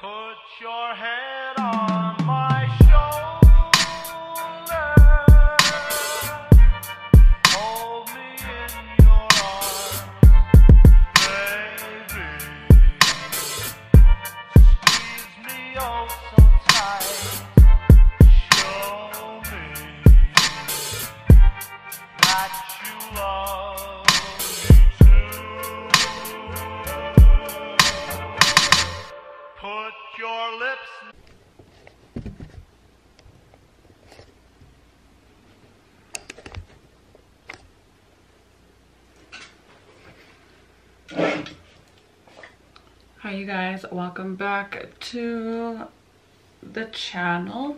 Put your head on my shoulder, hold me in your arms, baby, squeeze me oh so tight, show me that you love me too. Put your lips. Hi you guys, welcome back to the channel.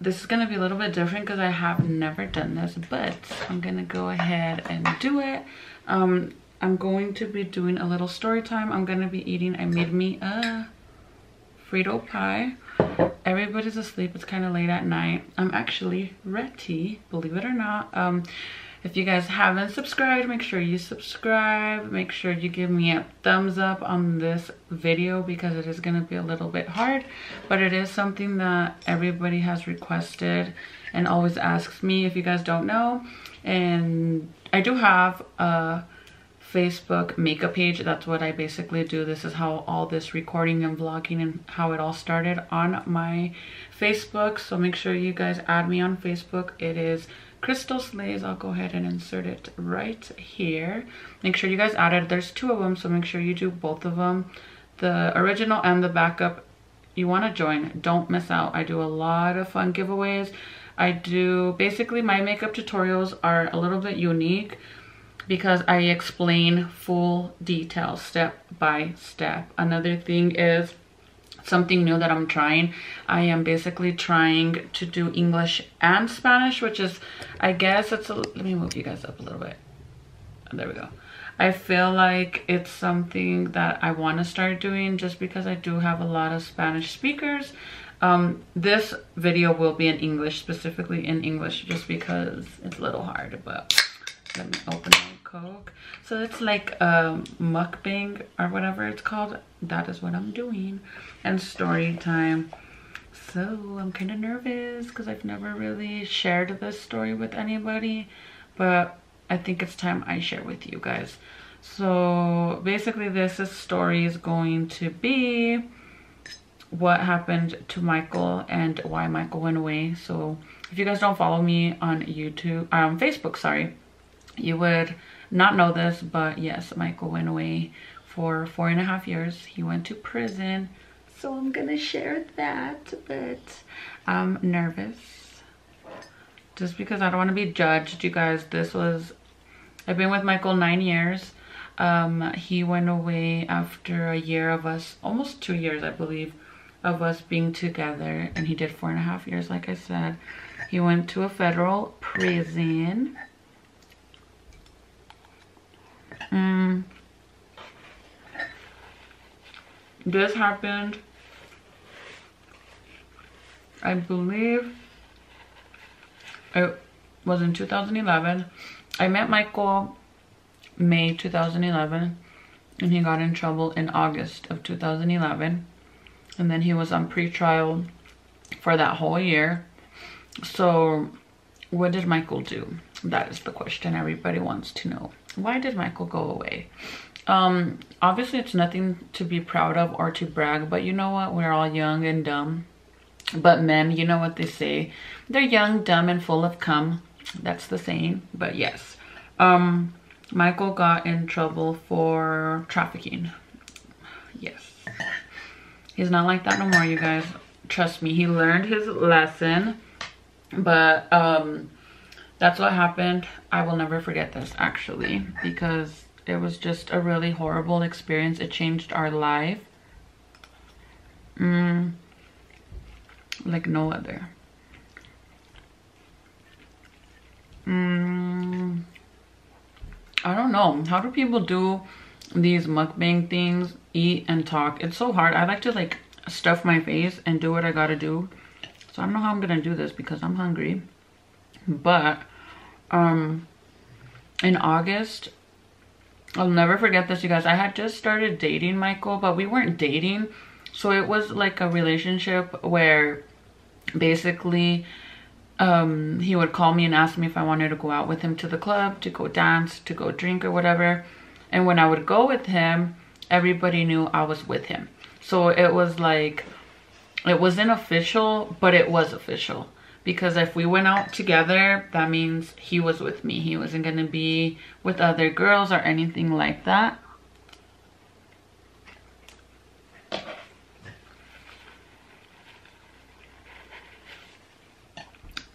This is gonna be a little bit different because I have never done this, but I'm gonna go ahead and do it. I'm going to be doing a little story time. I'm gonna be eating, I made me a Frito pie. Everybody's asleep, it's kind of late at night. I'm actually ready, believe it or not. If you guys haven't subscribed, make sure you subscribe. Make sure you give me a thumbs up on this video because it is going to be a little bit hard, but it is something that everybody has requested and always asks me if you guys don't know. And I do have a Facebook makeup page. That's what I basically do. This is how all this recording and vlogging and how it all started on my Facebook. So make sure you guys add me on Facebook. It is Crystal Slays. I'll go ahead and insert it right here. Make sure you guys add it. There's two of them, so make sure you do both of them. The original and the backup. You want to join, don't miss out. I do a lot of fun giveaways. I do, basically my makeup tutorials are a little bit unique because I explain full details step by step. Another thing is something new that I'm trying. I am basically trying to do English and Spanish, which is, I guess it's a, let me move you guys up a little bit. There we go. I feel like it's something that I want to start doing just because I do have a lot of Spanish speakers. This video will be in English, specifically in English, just because it's a little hard, but let me open my Coke. So it's like a mukbang or whatever it's called. That is what I'm doing. And story time. So I'm kind of nervous because I've never really shared this story with anybody, but I think it's time I share with you guys. So basically this story is going to be what happened to Michael and why Michael went away. So if you guys don't follow me on YouTube, Facebook, sorry, you would not know this, but yes, Michael went away for 4.5 years. He went to prison. So I'm gonna share that, but I'm nervous just because I don't want to be judged. You guys, I've been with Michael 9 years. He went away after a year of us, almost 2 years, I believe, of us being together, and he did 4.5 years, like I said. He went to a federal prison. This happened, I believe it was in 2011. I met Michael May 2011 and he got in trouble in August of 2011, and then he was on pre-trial for that whole year. So what did Michael do? That is the question everybody wants to know. Why did Michael go away? Obviously it's nothing to be proud of or to brag, but you know what? We're all young and dumb. But men, you know what they say. They're young, dumb, and full of cum. That's the saying. But yes. Michael got in trouble for trafficking. Yes. He's not like that no more, you guys. Trust me, he learned his lesson. But that's what happened. I will never forget this, actually, because it was just a really horrible experience. It changed our life like no other. I don't know, how do people do these mukbang things, eat and talk? It's so hard. I like to like stuff my face and do what I gotta do. So I don't know how I'm gonna do this because I'm hungry. But in August, I'll never forget this, you guys. I had just started dating Michael, but we weren't dating. So it was like a relationship where basically he would call me and ask me if I wanted to go out with him to the club, to go dance, to go drink or whatever. And when I would go with him, everybody knew I was with him. So it was like, it wasn't official, but it was official. Because if we went out together, that means he was with me. He wasn't going to be with other girls or anything like that.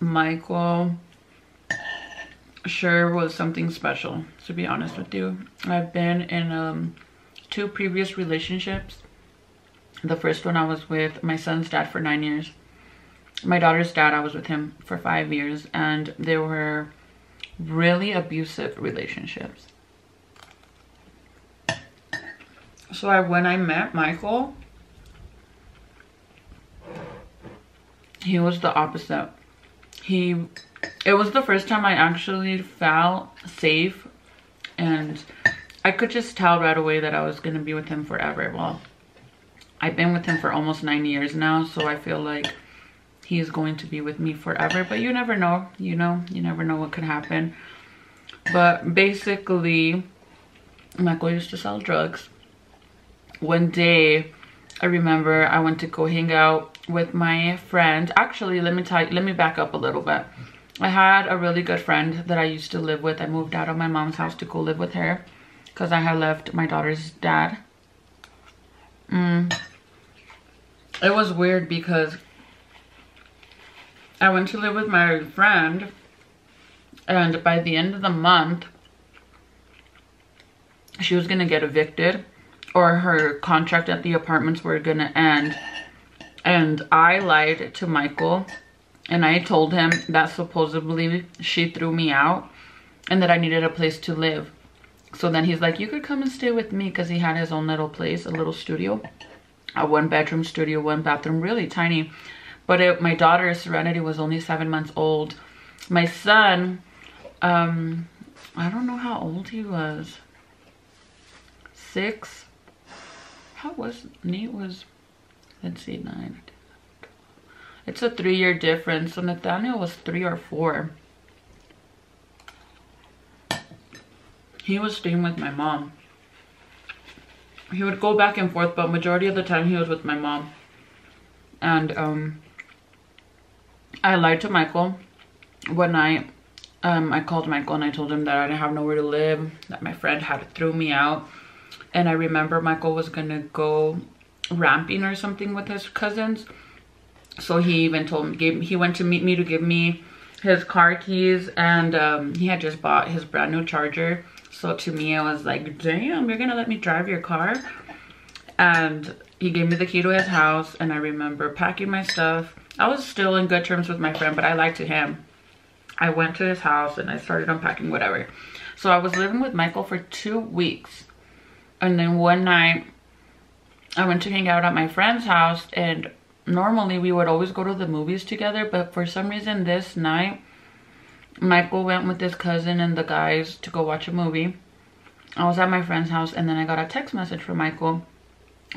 Michael sure was something special, to be honest with you. I've been in 2 previous relationships. The first one I was with my son's dad for 9 years. My daughter's dad, I was with him for 5 years, and they were really abusive relationships. So when I met Michael, he was the opposite. It was the first time I actually felt safe, and I could just tell right away that I was going to be with him forever. Well, I've been with him for almost 9 years now, so I feel like he is going to be with me forever. But you never know, you never know what could happen. But basically, Michael used to sell drugs. One day, I remember I went to go hang out with my friend. Actually, let me back up a little bit. I had a really good friend that I used to live with. I moved out of my mom's house to go live with her because I had left my daughter's dad. It was weird because I went to live with my friend, and by the end of the month, she was gonna get evicted, or her contract at the apartments were gonna end. And I lied to Michael, and I told him that supposedly she threw me out and that I needed a place to live. So then he's like, you could come and stay with me, because he had his own little place, a little studio, a 1-bedroom studio, 1 bathroom, really tiny. But my daughter Serenity was only 7 months old. My son, I don't know how old he was. 6. How was Nate? Was, let's see, 9. It's a 3-year difference. So Nathaniel was 3 or 4. He was staying with my mom. He would go back and forth, but majority of the time he was with my mom. And I lied to Michael one night. I called Michael and I told him that I didn't have nowhere to live, that my friend had threw me out. And I remember Michael was gonna go ramping or something with his cousins. So he even told me, he went to meet me to give me his car keys, and he had just bought his brand new Charger. So to me, I was like, damn, you're gonna let me drive your car? And he gave me the key to his house, and I remember packing my stuff. I was still in good terms with my friend, but I lied to him. I went to his house and I started unpacking whatever. So I was living with Michael for 2 weeks. And then one night, I went to hang out at my friend's house, and normally we would always go to the movies together, but for some reason this night, Michael went with his cousin and the guys to go watch a movie. I was at my friend's house, and then I got a text message from Michael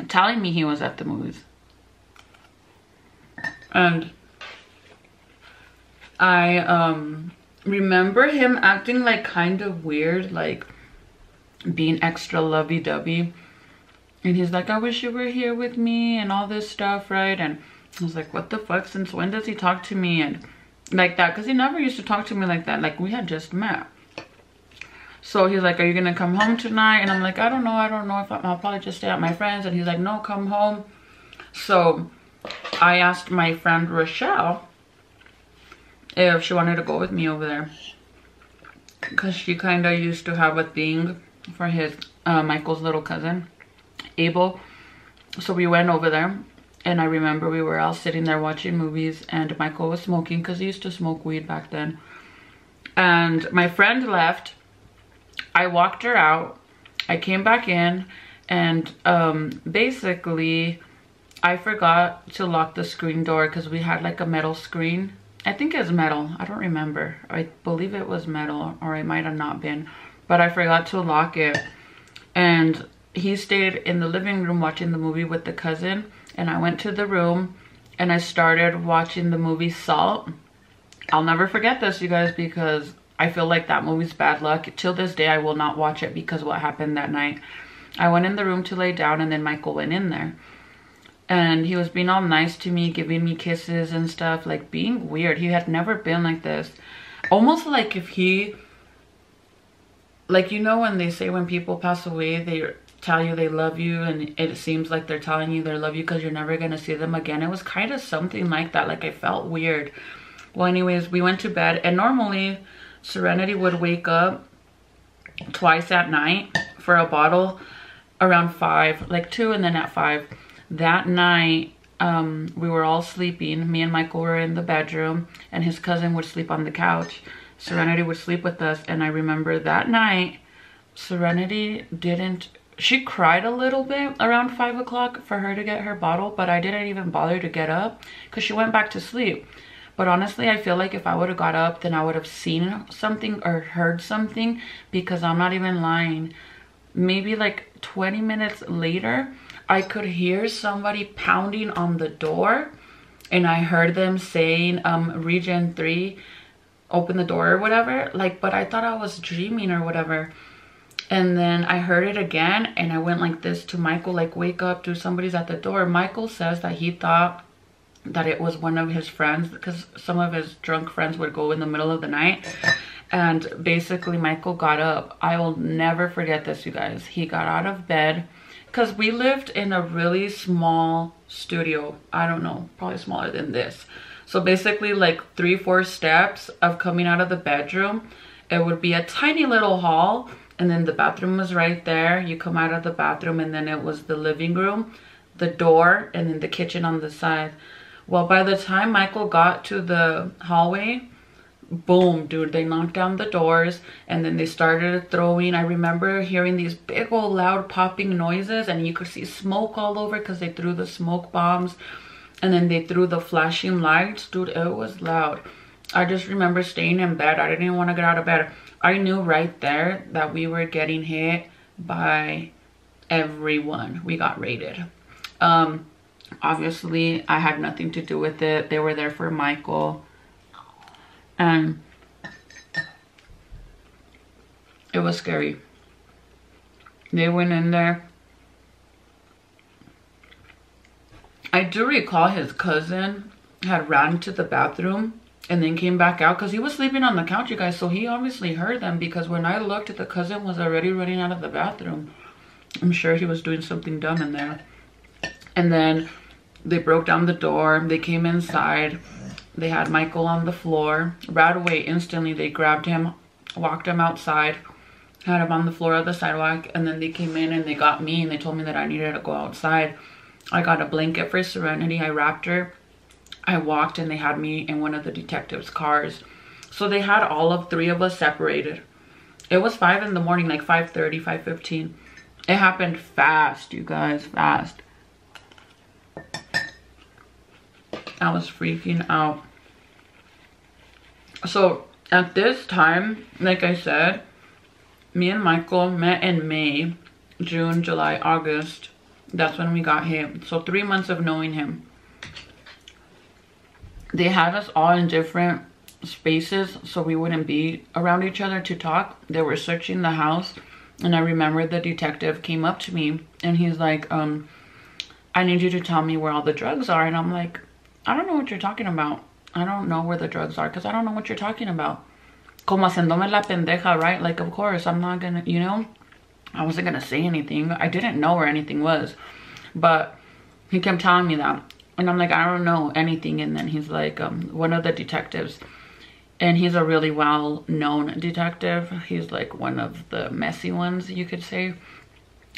telling me he was at the movies. And I remember him acting like kind of weird, like being extra lovey-dovey. And he's like, I wish you were here with me and all this stuff, right? And I was like, what the fuck? Since when does he talk to me and like that? Because he never used to talk to me like that. Like, we had just met. So he's like, are you gonna come home tonight? And I'm like, I don't know if I'll probably just stay at my friend's. And he's like, no, come home. So I asked my friend Rochelle if she wanted to go with me over there, because she kind of used to have a thing for his Michael's little cousin Abel. So we went over there, and I remember we were all sitting there watching movies, and Michael was smoking, because he used to smoke weed back then. And my friend left. I walked her out. I came back in, and basically I forgot to lock the screen door, because we had like a metal screen. I think it's metal. I don't remember. I believe it was metal, or it might have not been, but I forgot to lock it. And he stayed in the living room watching the movie with the cousin. and I went to the room and I started watching the movie Salt. I'll never forget this, you guys, because I feel like that movie's bad luck. Till this day, I will not watch it because of what happened that night. I went in the room to lay down, and then Michael went in there. And he was being all nice to me, giving me kisses and stuff, like being weird. He had never been like this. Almost like if he, like, you know when they say when people pass away, they tell you they love you, and it seems like they're telling you they love you because you're never going to see them again. It was kind of something like that. Like, I felt weird. Well, anyways, we went to bed, and normally Serenity would wake up twice at night for a bottle around 5, like 2 and then at 5. That night, we were all sleeping. Me and Michael were in the bedroom, and his cousin would sleep on the couch. Serenity would sleep with us, and I remember that night, Serenity didn't, she cried a little bit around 5 o'clock for her to get her bottle, but I didn't even bother to get up because she went back to sleep. But honestly, I feel like if I would have got up, then I would have seen something or heard something, because I'm not even lying. Maybe like 20 minutes later, I could hear somebody pounding on the door, and I heard them saying, Region 3, open the door or whatever. Like, but I thought I was dreaming or whatever. And then I heard it again, and I went like this to Michael, like, wake up, dude, somebody's at the door. Michael says that he thought that it was one of his friends, because some of his drunk friends would go in the middle of the night. And basically Michael got up. I will never forget this, you guys. He got out of bed, because we lived in a really small studio. I don't know, probably smaller than this. So basically like 3-4 steps of coming out of the bedroom, it would be a tiny little hall, and then the bathroom was right there. You come out of the bathroom, and then it was the living room, the door, and then the kitchen on the side. Well, by the time Michael got to the hallway, boom, dude, they knocked down the doors, and then they started throwing. I remember hearing these big old loud popping noises, and you could see smoke all over because they threw the smoke bombs, and then they threw the flashing lights. Dude, it was loud. I just remember staying in bed. I didn't even want to get out of bed. I knew right there that we were getting hit by everyone. We got raided. Obviously, I had nothing to do with it. They were there for Michael. And it was scary. They went in there. I do recall his cousin had ran to the bathroom and then came back out, because he was sleeping on the couch, you guys. So he obviously heard them, because when I looked, the cousin was already running out of the bathroom. I'm sure he was doing something dumb in there. And then they broke down the door. They came inside. They had Michael on the floor. Right away, instantly, they grabbed him, walked him outside, had him on the floor of the sidewalk, and then they came in and they got me, and they told me that I needed to go outside. I got a blanket for Serenity. I wrapped her. I walked, and they had me in one of the detectives' cars. So they had all of 3 of us separated. It was 5 in the morning, like 5:30, 5:15. It happened fast, you guys, fast. I was freaking out. So at this time, like I said, me and Michael met in May, June, July, August. That's when we got him. So 3 months of knowing him. They had us all in different spaces so we wouldn't be around each other to talk. They were searching the house, and I remember the detective came up to me, and he's like, I need you to tell me where all the drugs are. And I'm like, I don't know what you're talking about. I don't know where the drugs are, because I don't know what you're talking about. Como haciéndome la pendeja, right? Like, of course, I'm not gonna, you know, I wasn't gonna say anything. I didn't know where anything was, but he kept telling me that. And I'm like, I don't know anything. And then he's like, one of the detectives, and he's a really well-known detective. He's like one of the messy ones, you could say.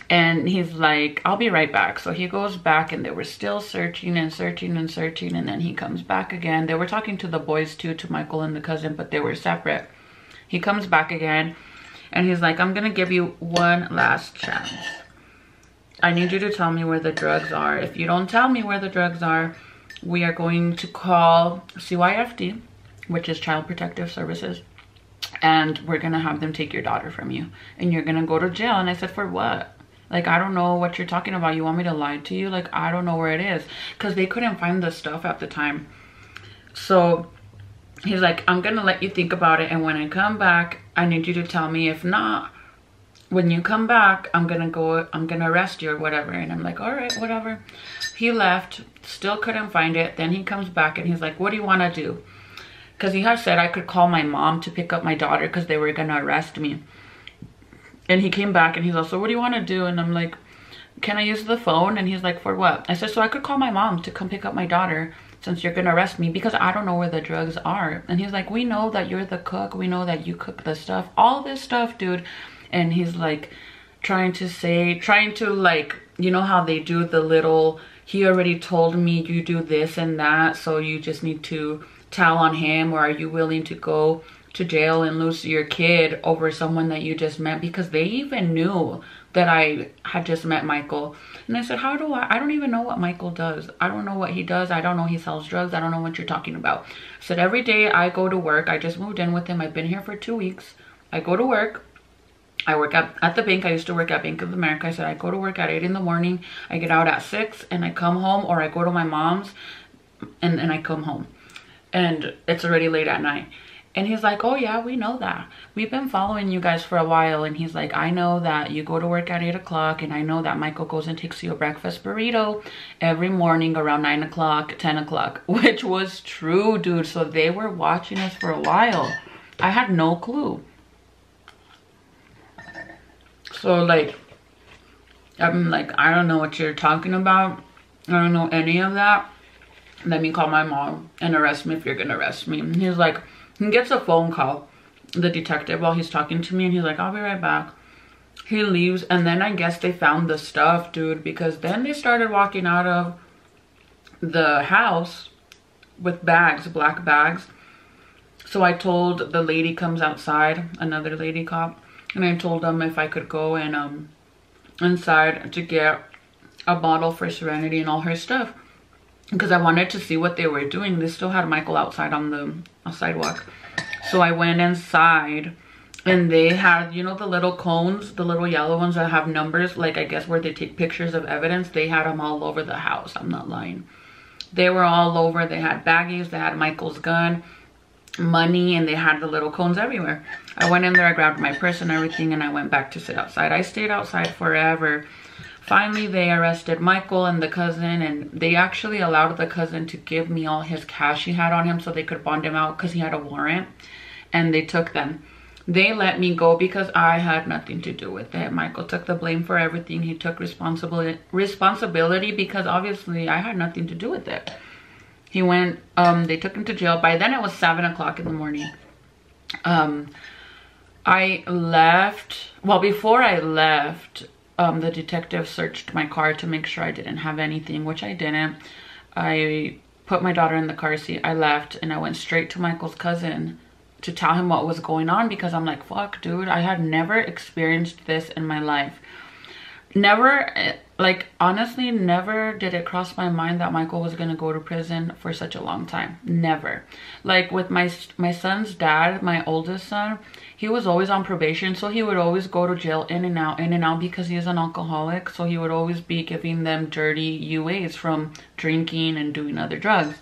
And he's like, I'll be right back. So he goes back, and they were still searching and searching and searching. And then he comes back again. They were talking to the boys too, to Michael and the cousin, but they were separate. He comes back again, and he's like, I'm gonna give you one last chance. I need you to tell me where the drugs are. If you don't tell me where the drugs are, we are going to call CYFD, which is Child Protective Services, and we're gonna have them take your daughter from you, and you're gonna go to jail. And I said, for what? Like, I don't know what you're talking about. You want me to lie to you? Like, I don't know where it is. Because they couldn't find the stuff at the time. So he's like, I'm gonna let you think about it, and when I come back, I need you to tell me. If not, when you come back, I'm gonna arrest you or whatever. And I'm like, all right, whatever. He left, still couldn't find it. Then he comes back and he's like, what do you want to do? Because he had said I could call my mom to pick up my daughter because they were gonna arrest me. And he came back and he's also, what do you want to do? And I'm like, can I use the phone? And he's like, for what? I said, so I could call my mom to come pick up my daughter since you're gonna arrest me because I don't know where the drugs are. And he's like, we know that you're the cook. We know that you cook the stuff, all this stuff, dude. And he's like trying to like, you know how they do the little, he already told me you do this and that, so you just need to tell on him, or are you willing to go to jail and lose your kid over someone that you just met? Because they even knew that I had just met Michael. And I said, how do I don't even know what Michael does. I don't know what he does. I don't know he sells drugs. I don't know what you're talking about. I said, every day I go to work. I just moved in with him. I've been here for 2 weeks. I go to work. I work at the bank. I used to work at Bank of America. I said, I go to work at 8 in the morning. I get out at 6 and I come home, or I go to my mom's and I come home. And it's already late at night. And he's like, oh yeah, we know that. We've been following you guys for a while. And he's like, I know that you go to work at 8 o'clock. And I know that Michael goes and takes you a breakfast burrito every morning around 9 o'clock, 10 o'clock. Which was true, dude. So they were watching us for a while. I had no clue. So like, I'm like, I don't know what you're talking about. I don't know any of that. Let me call my mom and arrest me if you're gonna arrest me. And he's like, he gets a phone call, the detective, while he's talking to me, and he's like, I'll be right back. He leaves, and then I guess they found the stuff, dude, because then they started walking out of the house with bags, black bags. So I told the lady comes outside, another lady cop, and I told them if I could go and inside to get a bottle for Serenity and all her stuff, because I wanted to see what they were doing. They still had Michael outside on the sidewalk. So I went inside, and they had, you know, the little cones, the little yellow ones that have numbers, like I guess where they take pictures of evidence. They had them all over the house. I'm not lying. They were all over. They had baggies, they had Michael's gun, money, and they had the little cones everywhere. I went in there, I grabbed my purse and everything, and I went back to sit outside. I stayed outside forever. Finally, they arrested Michael and the cousin, and they actually allowed the cousin to give me all his cash he had on him so they could bond him out because he had a warrant, and they took them. They let me go because I had nothing to do with it. Michael took the blame for everything. He took responsibility because obviously I had nothing to do with it. He went, they took him to jail. By then it was 7 o'clock in the morning. I left, well, before I left, the detective searched my car to make sure I didn't have anything, which I didn't. I put my daughter in the car seat. I left and I went straight to Michael's cousin to tell him what was going on, because I'm like, fuck, dude, I had never experienced this in my life. Never, like, honestly, never did it cross my mind that Michael was gonna go to prison for such a long time. Never. Like, with my son's dad, my oldest son, he was always on probation, so he would always go to jail in and out because he is an alcoholic. So he would always be giving them dirty UAs from drinking and doing other drugs.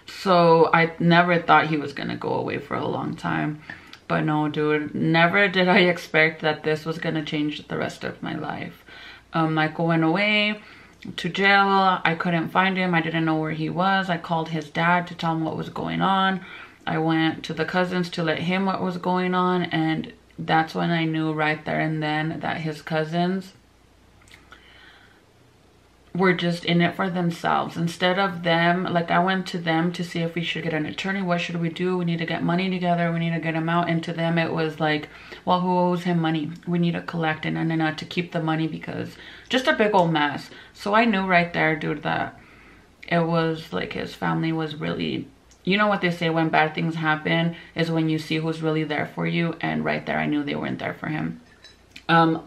So I never thought he was gonna go away for a long time. But no, dude, never did I expect that this was gonna change the rest of my life. Michael went away to jail. I couldn't find him. I didn't know where he was. I called his dad to tell him what was going on. I went to the cousins to let him what was going on, and that's when I knew right there and then that his cousins were just in it for themselves. Instead of them, like, I went to them to see if we should get an attorney. What should we do? We need to get money together. We need to get him out. And to them it was like, well, who owes him money? We need to collect it and to keep the money, because just a big old mess. So I knew right there, dude, that it was like his family was really, you know what they say, when bad things happen is when you see who's really there for you. And right there I knew they weren't there for him.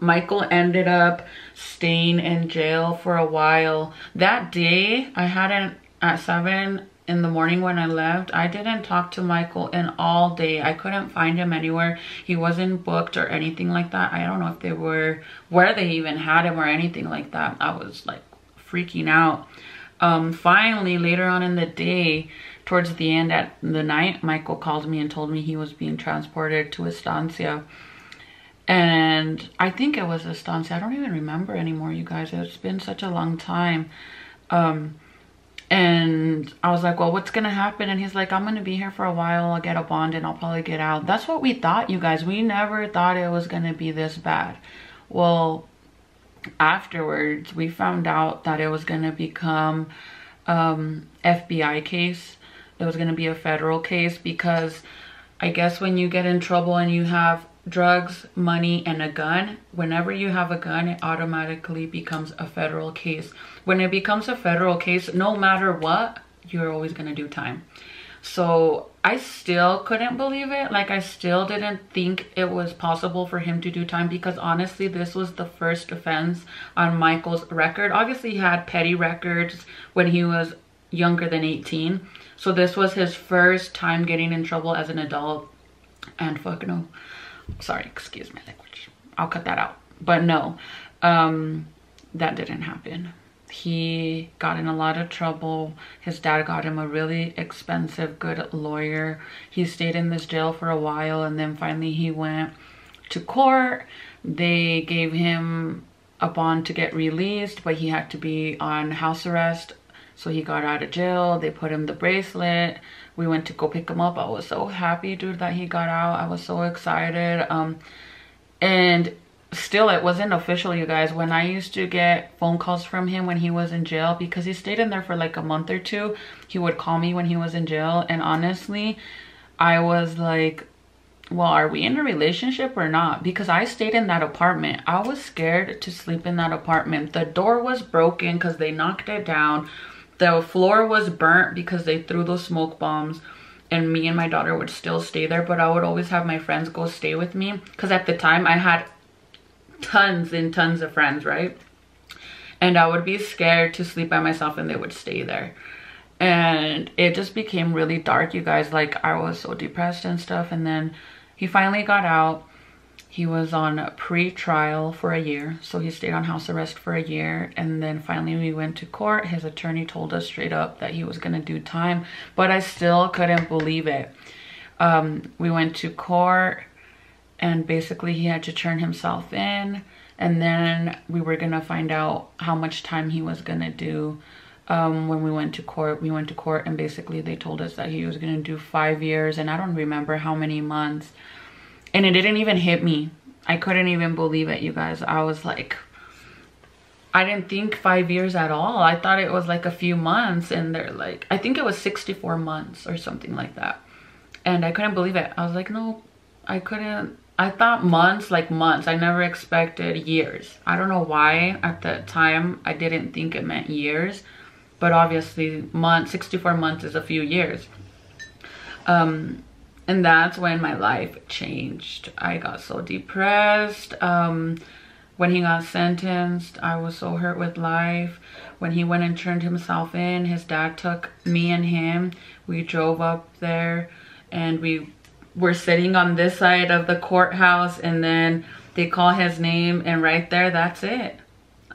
Michael ended up staying in jail for a while. That day I hadn't, at 7, in the morning when I left, I didn't talk to Michael in all day. I couldn't find him anywhere. He wasn't booked or anything like that. I don't know if they were, where they even had him or anything like that. I was like freaking out. Finally, later on in the day, towards the end at the night, Michael called me and told me he was being transported to Estancia. And I think it was Estancia. I don't even remember anymore, you guys. It's been such a long time. And I was like, well, what's gonna happen? And he's like, I'm gonna be here for a while. I'll get a bond and I'll probably get out. That's what we thought, you guys. We never thought it was gonna be this bad. Well, afterwards, we found out that it was gonna become FBI case. It was gonna be a federal case because I guess when you get in trouble and you have drugs, money, and a gun, whenever you have a gun, it automatically becomes a federal case. When it becomes a federal case, no matter what, you're always gonna do time. So I still couldn't believe it. Like, I still didn't think it was possible for him to do time, because honestly, this was the first offense on Michael's record. Obviously, he had petty records when he was younger than 18. So this was his first time getting in trouble as an adult. And fuck no. Sorry, excuse my language. I'll cut that out. But no, that didn't happen. He got in a lot of trouble. His dad got him a really expensive, good lawyer. He stayed in this jail for a while, and then finally he went to court. They gave him a bond to get released, but he had to be on house arrest. So he got out of jail. They put him the bracelet. We went to go pick him up. I was so happy, dude, that he got out. I was so excited. And still, it wasn't official, you guys. When I used to get phone calls from him when he was in jail, because he stayed in there for like a month or two, he would call me when he was in jail. And honestly, I was like, well, are we in a relationship or not? Because I stayed in that apartment. I was scared to sleep in that apartment. The door was broken because they knocked it down. The floor was burnt because they threw those smoke bombs, and me and my daughter would still stay there, but I would always have my friends go stay with me, because at the time I had tons and tons of friends, right? And I would be scared to sleep by myself, and they would stay there. And it just became really dark, you guys. Like, I was so depressed and stuff. And then he finally got out. He was on pre-trial for a year, so he stayed on house arrest for a year. And then finally we went to court. His attorney told us straight up that he was gonna do time, but I still couldn't believe it. We went to court, and basically he had to turn himself in, and then we were gonna find out how much time he was gonna do. When we went to court, and basically they told us that he was gonna do 5 years, and I don't remember how many months. And it didn't even hit me. I couldn't even believe it, you guys. I was like, I didn't think 5 years at all. I thought it was like a few months, and they're like, I think it was 64 months or something like that. And I couldn't believe it. I was like, no, I couldn't. I thought months, like months. I never expected years. I don't know why at the time I didn't think it meant years, but obviously months, 64 months is a few years. And that's when my life changed. I got so depressed. When he got sentenced, I was so hurt with life. When he went and turned himself in, his dad took me and him. We drove up there, and we were sitting on this side of the courthouse, and then they call his name, and right there, that's it.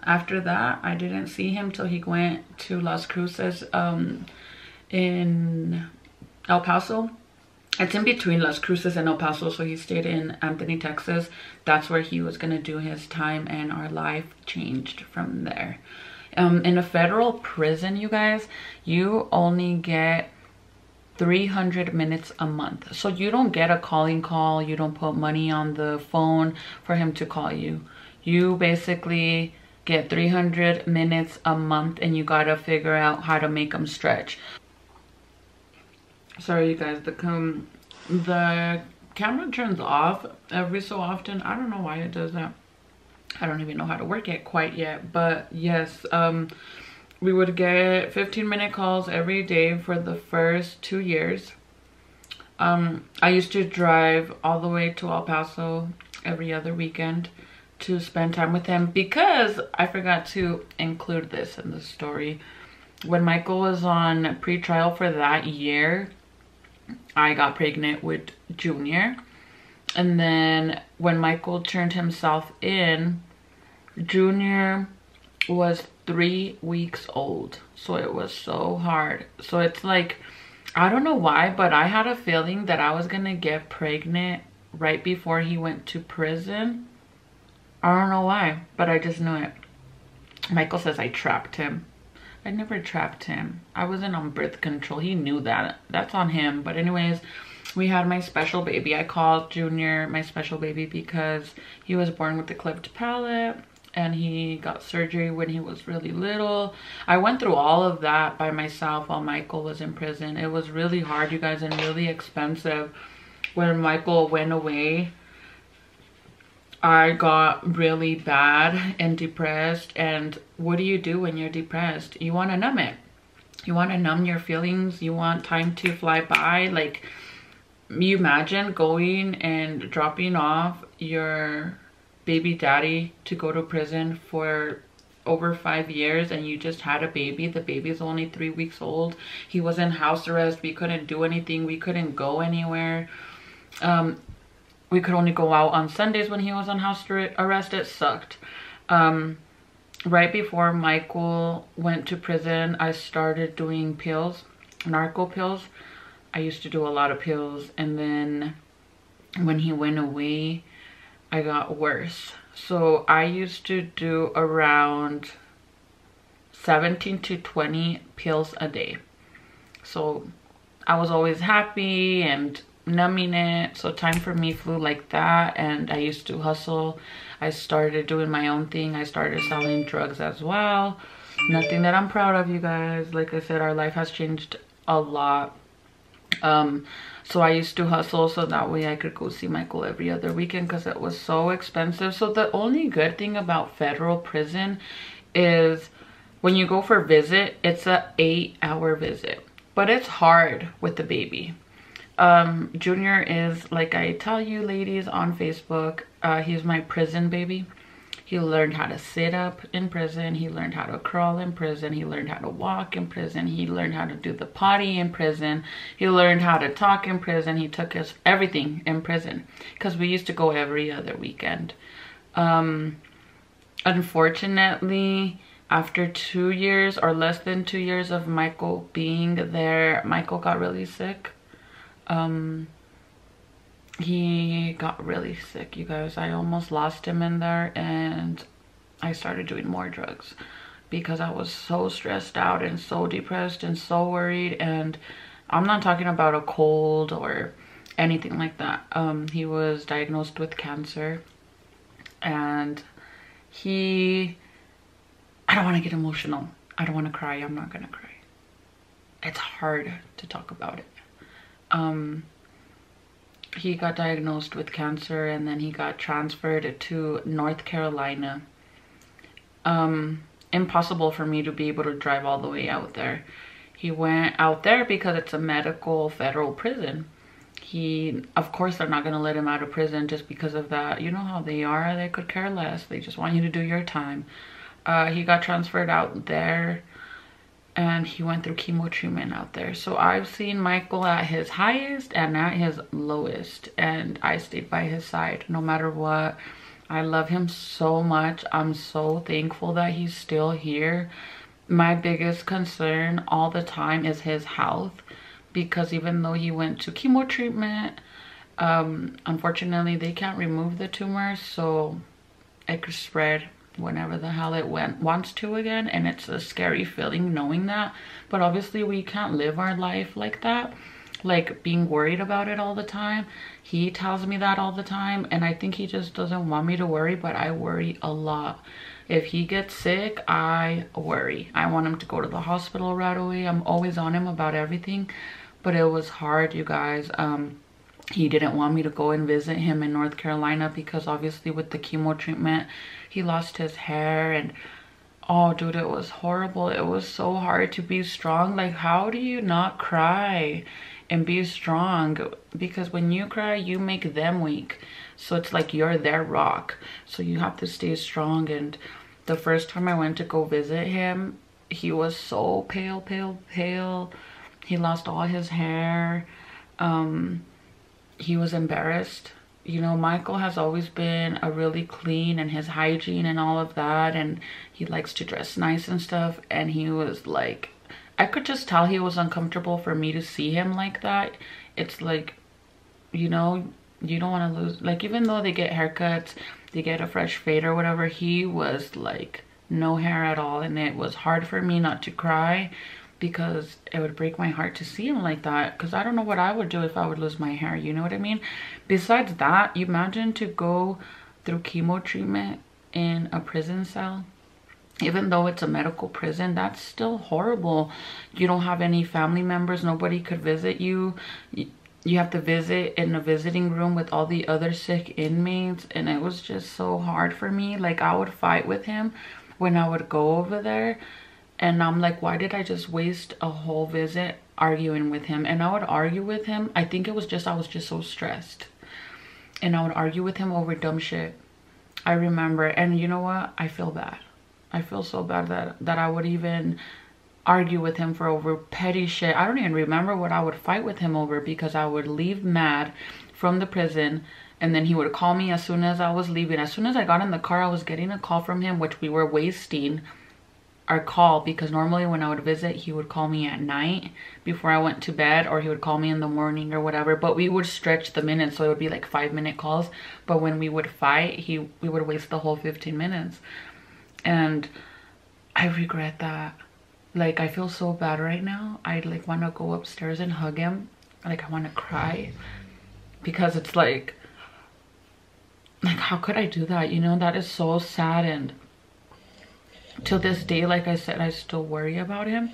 After that, I didn't see him till he went to Las Cruces in El Paso. It's in between Las Cruces and El Paso, so he stayed in Anthony, Texas. That's where he was gonna do his time, and our life changed from there. In a federal prison, you guys, you only get 300 minutes a month. So you don't get a calling call. You don't put money on the phone for him to call you. You basically get 300 minutes a month, and you gotta figure out how to make them stretch. Sorry, you guys, the camera turns off every so often. I don't know why it does that. I don't even know how to work it quite yet, but yes, we would get 15-minute calls every day for the first 2 years. I used to drive all the way to El Paso every other weekend to spend time with him, because I forgot to include this in the story. when Michael was on pre-trial for that year, I got pregnant with Junior. And then when Michael turned himself in, Junior was 3 weeks old. So it was so hard. So it's like, I don't know why, but I had a feeling that I was gonna get pregnant right before he went to prison. I don't know why, but I just knew it. Michael says I trapped him. I never trapped him. I wasn't on birth control. He knew that. That's on him. But anyways, we had my special baby. I called Junior my special baby because he was born with a cleft palate and he got surgery when he was really little. I went through all of that by myself while Michael was in prison. It was really hard, you guys, and really expensive. When Michael went away, I got really bad and depressed. And what do you do when you're depressed? You want to numb it. You want to numb your feelings. You want time to fly by. Like, you imagine going and dropping off your baby daddy to go to prison for over 5 years, and you just had a baby. The baby's only 3 weeks old. He was in house arrest. We couldn't do anything. We couldn't go anywhere. We could only go out on Sundays when he was on house arrest. It sucked. Right before Michael went to prison, I started doing pills, narco pills. I used to do a lot of pills, and then when he went away, I got worse. So I used to do around 17 to 20 pills a day. So I was always happy and numbing it. So time for me flew like that, and I used to hustle. I started doing my own thing. I started selling drugs as well. Nothing that I'm proud of, you guys. Like I said, our life has changed a lot. So I used to hustle so that way I could go see Michael every other weekend because it was so expensive. So the only good thing about federal prison is when you go for a visit, it's a 8-hour visit, but it's hard with the baby. Junior is, like I tell you ladies on Facebook, he's my prison baby. He learned how to sit up in prison. He learned how to crawl in prison. He learned how to walk in prison. He learned how to do the potty in prison. He learned how to talk in prison. He took his everything in prison because we used to go every other weekend. Unfortunately, after 2 years or less than 2 years of Michael being there, Michael got really sick. He got really sick, you guys. I almost lost him in there, and I started doing more drugs because I was so stressed out and so depressed and so worried. And I'm not talking about a cold or anything like that. He was diagnosed with cancer, and I don't want to get emotional. I don't want to cry. I'm not gonna cry. It's hard to talk about it. He got diagnosed with cancer, and then he got transferred to North Carolina. Impossible for me to be able to drive all the way out there. He went out there because it's a medical federal prison. Of course, they're not going to let him out of prison just because of that. You know how they are. They could care less. They just want you to do your time. He got transferred out there, and he went through chemo treatment out there. So I've seen Michael at his highest and at his lowest, and I stayed by his side no matter what. I love him so much. I'm so thankful that he's still here. My biggest concern all the time is his health, because even though he went to chemo treatment, unfortunately they can't remove the tumor, so it could spread whenever the hell it wants to again. And it's a scary feeling knowing that, but obviously we can't live our life like that, like being worried about it all the time. He tells me that all the time, and I think he just doesn't want me to worry, but I worry a lot. If he gets sick, I worry. I want him to go to the hospital right away. I'm always on him about everything, but it was hard, you guys. He didn't want me to go and visit him in North Carolina because obviously with the chemo treatment, he lost his hair, and oh dude, it was horrible. It was so hard to be strong. Like, how do you not cry and be strong? Because when you cry, you make them weak. So it's like you're their rock. So you have to stay strong. And the first time I went to go visit him, he was so pale. He lost all his hair. He was embarrassed. You know, Michael has always been a really clean, and his hygiene and all of that, and he likes to dress nice and stuff. And he was like, I could just tell he was uncomfortable for me to see him like that. It's like, you know, you don't want to lose, like, even though they get haircuts, they get a fresh fade or whatever, he was like no hair at all. And it was hard for me not to cry, because it would break my heart to see him like that, because I don't know what I would do if I would lose my hair, you know what I mean? Besides that, you imagine to go through chemo treatment in a prison cell. Even though it's a medical prison, that's still horrible. You don't have any family members, nobody could visit you. You have to visit in a visiting room with all the other sick inmates, and it was just so hard for me. Like, I would fight with him when I would go over there, and I'm like, why did I just waste a whole visit arguing with him? And I would argue with him. I think it was just, I was just so stressed, and I would argue with him over dumb shit. I remember, and you know what? I feel bad. I feel so bad that I would even argue with him for over petty shit. I don't even remember what I would fight with him over, because I would leave mad from the prison, and then he would call me as soon as I was leaving. As soon as I got in the car, I was getting a call from him, which we were wasting our call, because normally when I would visit, he would call me at night before I went to bed, or he would call me in the morning or whatever, but we would stretch the minutes, so it would be like 5-minute calls. But when we would fight, we would waste the whole 15 minutes. And I regret that. Like, I feel so bad right now. I like want to go upstairs and hug him. Like, I want to cry, because it's like how could I do that? You know, that is so sad. And till this day, like I said, I still worry about him.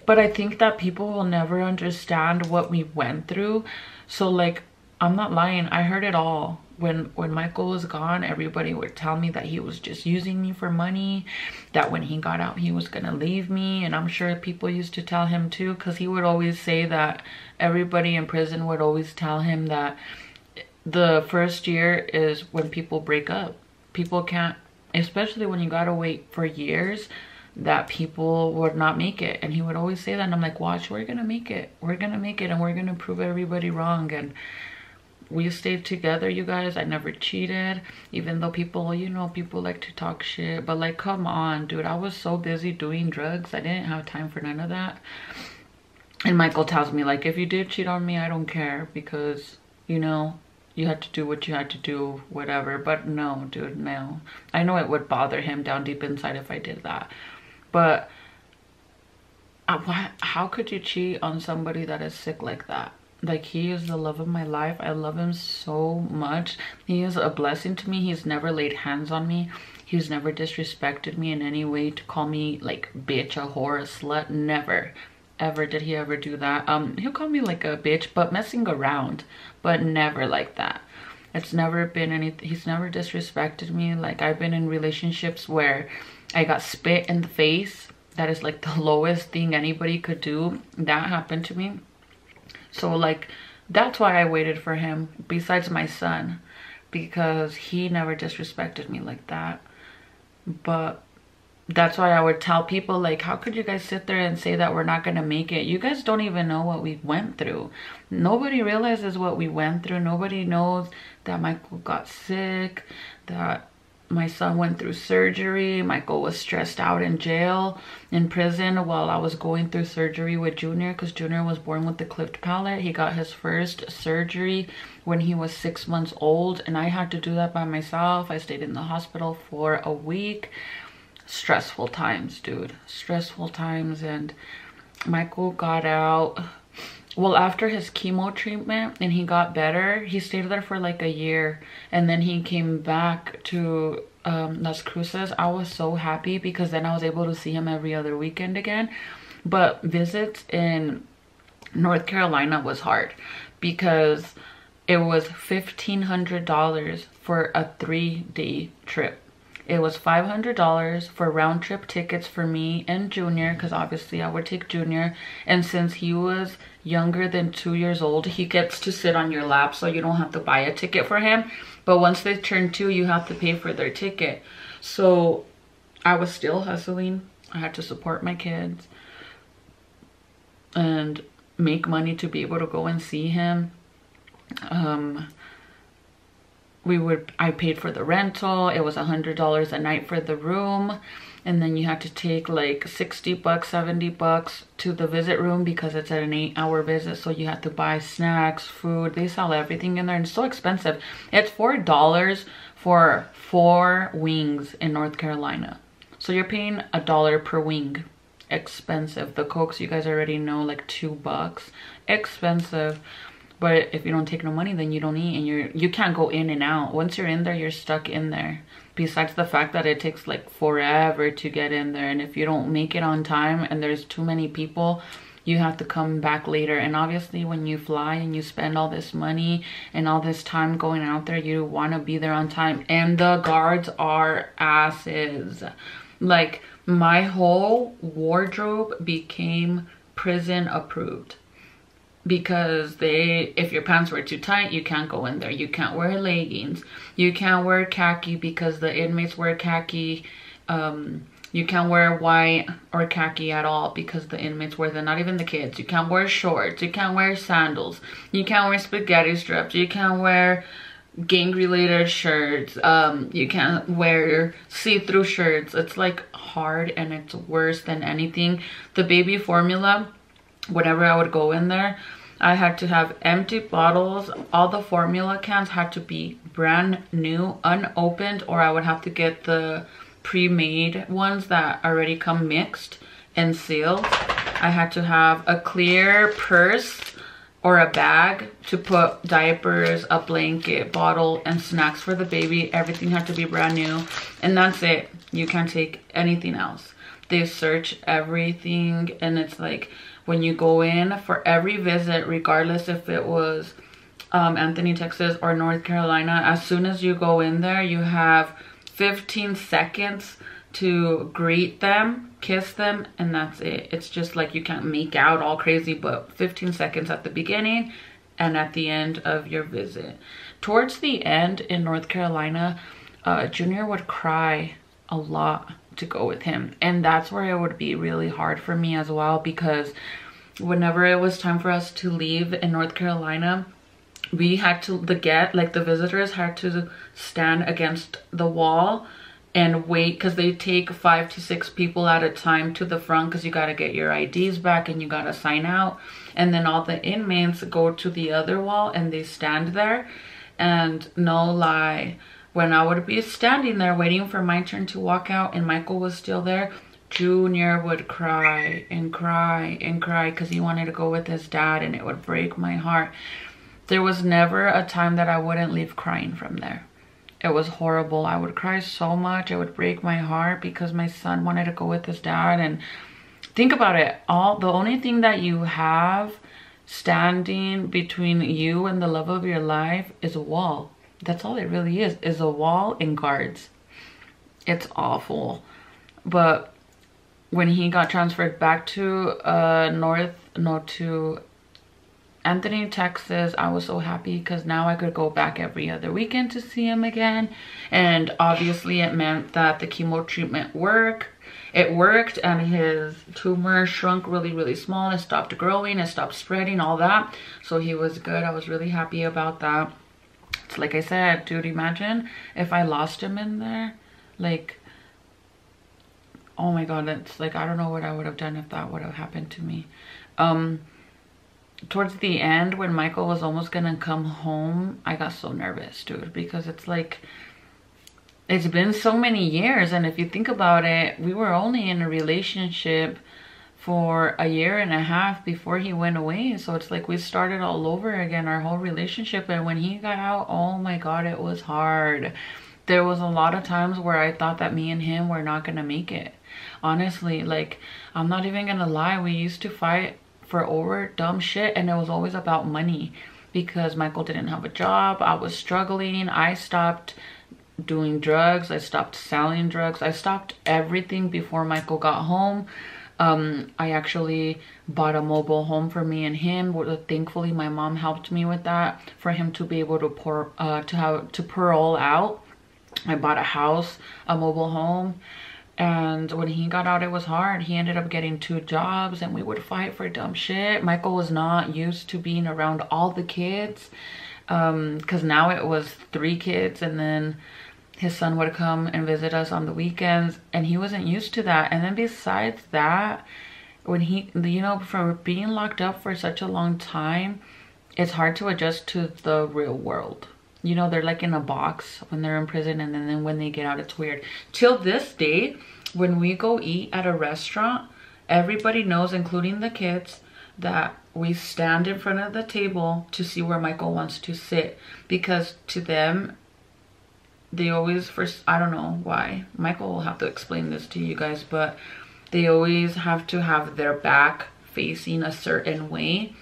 But I think that people will never understand what we went through. So like, I'm not lying, I heard it all. When Michael was gone, everybody would tell me that he was just using me for money, that when he got out he was gonna leave me. And I'm sure people used to tell him too, because he would always say that everybody in prison would always tell him that the first year is when people break up. People can't, especially when you gotta wait for years, that people would not make it. And he would always say that, and I'm like, watch, we're gonna make it, we're gonna make it, and we're gonna prove everybody wrong. And we stayed together, you guys. I never cheated, even though people, you know, people like to talk shit. But like, come on, dude, I was so busy doing drugs, I didn't have time for none of that. And Michael tells me, like, if you did cheat on me, I don't care, because, you know, you had to do what you had to do, whatever. But no, dude, no. I know it would bother him down deep inside if I did that, but how could you cheat on somebody that is sick like that? Like, he is the love of my life. I love him so much. He is a blessing to me. He's never laid hands on me. He's never disrespected me in any way to call me like bitch, a whore, a slut. Never ever did he ever do that. He'll call me like a bitch, but messing around, but never like that. It's never been anything. He's never disrespected me. Like, I've been in relationships where I got spit in the face. That is like the lowest thing anybody could do. That happened to me. So like, that's why I waited for him, besides my son, because he never disrespected me like that. But that's why I would tell people, like, how could you guys sit there and say that we're not gonna make it? You guys don't even know what we went through. Nobody realizes what we went through. Nobody knows that Michael got sick, that my son went through surgery. Michael was stressed out in jail, in prison, while I was going through surgery with Junior, because Junior was born with the cleft palate. He got his first surgery when he was 6 months old, and I had to do that by myself. I stayed in the hospital for a week. Stressful times, dude. Stressful times. And Michael got out, well, after his chemo treatment, and he got better. He stayed there for like a year, and then he came back to Las Cruces. I was so happy, because then I was able to see him every other weekend again. But visits in North Carolina was hard, because it was $1,500 for a 3-day trip. It was $500 for round trip tickets for me and Junior, because obviously I would take Junior. And since he was younger than 2 years old, he gets to sit on your lap, so you don't have to buy a ticket for him. But once they turn 2, you have to pay for their ticket. So I was still hustling. I had to support my kids and make money to be able to go and see him. I paid for the rental. It was $100 a night for the room. And then you had to take like $60, $70 to the visit room because it's an 8-hour visit. So you had to buy snacks, food. They sell everything in there and it's so expensive. It's $4 for 4 wings in North Carolina. So you're paying $1 per wing. Expensive. The Cokes, you guys already know, like $2. Expensive. But if you don't take no money, then you don't eat, and you can't go in and out. Once you're in there, you're stuck in there. Besides the fact that it takes like forever to get in there, and if you don't make it on time and there's too many people, you have to come back later. And obviously when you fly and you spend all this money and all this time going out there, you want to be there on time. And the guards are asses. Like, my whole wardrobe became prison approved. Because if your pants were too tight, you can't go in there. You can't wear leggings. You can't wear khaki because the inmates wear khaki. You can't wear white or khaki at all because the inmates wear them, not even the kids. You can't wear shorts. You can't wear sandals. You can't wear spaghetti straps. You can't wear gang-related shirts. You can't wear see-through shirts. It's like hard and it's worse than anything. The baby formula, whenever I would go in there, I had to have empty bottles. All the formula cans had to be brand new, unopened, or I would have to get the pre-made ones that already come mixed and sealed. I had to have a clear purse or a bag to put diapers, a blanket, bottle, and snacks for the baby. Everything had to be brand new, and that's it. You can't take anything else. They search everything, and it's like, when you go in for every visit, regardless if it was Anthony, Texas or North Carolina, as soon as you go in there, you have 15 seconds to greet them, kiss them, and that's it. It's just like, you can't make out all crazy, but 15 seconds at the beginning and at the end of your visit. Towards the end in North Carolina, Junior would cry a lot to go with him, and that's where it would be really hard for me as well, because whenever it was time for us to leave in North Carolina, we had to the visitors had to stand against the wall and wait, because they take 5 to 6 people at a time to the front, because you got to get your IDs back and you got to sign out, and then all the inmates go to the other wall and they stand there. And no lie, when I would be standing there waiting for my turn to walk out and Michael was still there, Junior would cry and cry and cry because he wanted to go with his dad, and it would break my heart. There was never a time that I wouldn't leave crying from there. It was horrible. I would cry so much. It would break my heart because my son wanted to go with his dad. And think about it. The only thing that you have standing between you and the love of your life is a wall. That's all it really is a wall and guards. It's awful. But when he got transferred back to to Anthony, Texas, I was so happy because now I could go back every other weekend to see him again. And obviously it meant that the chemo treatment worked. It worked, and his tumor shrunk really, really small. It stopped growing, it stopped spreading, all that. So he was good. I was really happy about that. It's like I said, dude, imagine if I lost him in there. Like, oh my God, that's like, I don't know what I would have done if that would have happened to me. Towards the end, when Michael was almost gonna come home, I got so nervous, dude, because it's like, it's been so many years, and if you think about it, we were only in a relationship for 1.5 years before he went away. So it's like we started all over again, our whole relationship. And when he got out, oh my God, it was hard. There was a lot of times where I thought that me and him were not gonna make it. Honestly, like, I'm not even gonna lie, we used to fight for over dumb shit, and it was always about money, because Michael didn't have a job, I was struggling, I stopped doing drugs, I stopped selling drugs, I stopped everything before Michael got home. I actually bought a mobile home for me and him. Thankfully my mom helped me with that, for him to be able to parole out. I bought a house, a mobile home, And when he got out, it was hard. He ended up getting 2 jobs and we would fight for dumb shit. Michael was not used to being around all the kids, because now it was 3 kids, and then his son would come and visit us on the weekends, and he wasn't used to that. And then besides that, when he, you know, for being locked up for such a long time, it's hard to adjust to the real world. You know, they're like in a box when they're in prison, and then when they get out, it's weird. Till this day, when we go eat at a restaurant, everybody knows, including the kids, that we stand in front of the table to see where Michael wants to sit, because to them, they always, first, I don't know why, Michael will have to explain this to you guys, but they always have to have their back facing a certain way.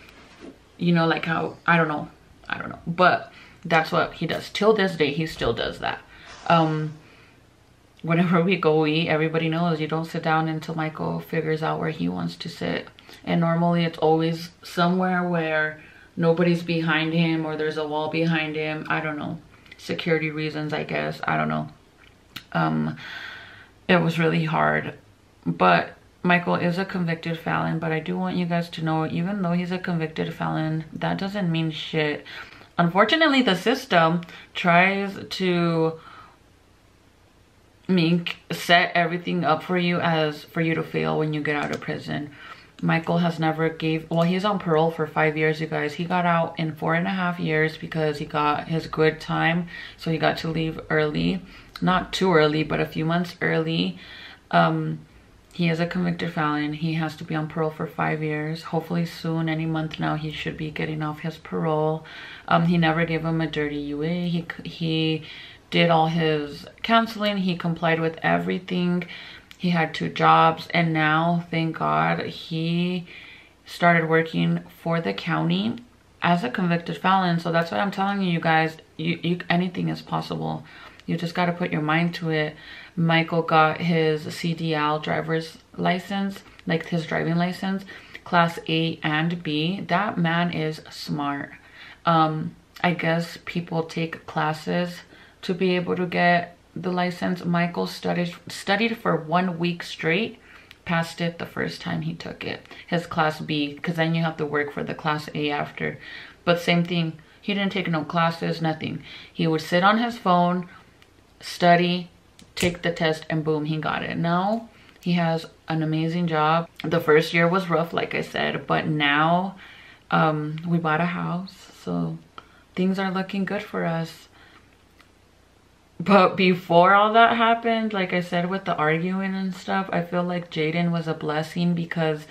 You know, like how, I don't know, but that's what he does. Till this day, he still does that. Whenever we go eat, everybody knows you don't sit down until Michael figures out where he wants to sit. And normally it's always somewhere where nobody's behind him, or there's a wall behind him. I don't know. Security reasons, I guess. I don't know. It was really hard. But Michael is a convicted felon. But I do want you guys to know, even though he's a convicted felon, that doesn't mean shit. Unfortunately, the system tries to set everything up for you to fail when you get out of prison. Michael has never well, he's on parole for 5 years, you guys. He got out in 4.5 years because he got his good time. So he got to leave early. Not too early, but a few months early. He is a convicted felon. He has to be on parole for 5 years. Hopefully soon, any month now, he should be getting off his parole. He never gave him a dirty UA. He did all his counseling. He complied with everything. He had 2 jobs, and now, thank God, he started working for the county as a convicted felon. So that's why I'm telling you guys, anything is possible. You just got to put your mind to it. Michael got his CDL driver's license, like his driving license, class A and B. That man is smart. I guess people take classes to be able to get the license. Michael studied for 1 week straight, passed it the first time he took it. His class B, because then you have to work for the class A after. But same thing, he didn't take no classes, nothing. He would sit on his phone, study, take the test, and boom, he got it. Now he has an amazing job. The first year was rough, like I said, but now we bought a house, so things are looking good for us. But before all that happened, like I said, with the arguing and stuff, I feel like Jaden was a blessing, because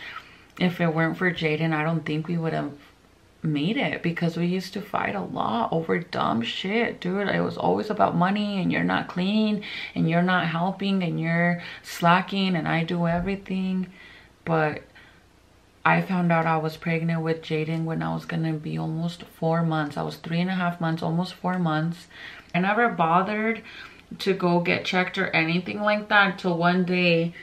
if it weren't for Jaden, I don't think we would have made it, because we used to fight a lot over dumb shit, dude. It was always about money, and you're not clean, and you're not helping, and you're slacking, and I do everything. But I found out I was pregnant with Jaden when I was gonna be almost 4 months. I was 3.5 months, almost 4 months. I never bothered to go get checked or anything like that until one day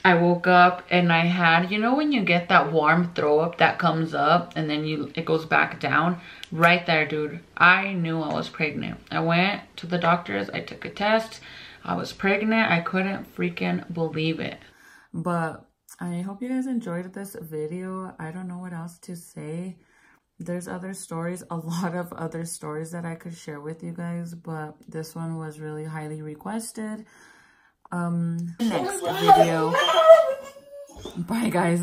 I woke up and I had, you know when you get that warm throw up that comes up and then it goes back down? Right there, dude. I knew I was pregnant. I went to the doctors, I took a test, I was pregnant. I couldn't freaking believe it. But I hope you guys enjoyed this video. I don't know what else to say. There's other stories, a lot of other stories that I could share with you guys, but this one was really highly requested. Next video. Bye, guys.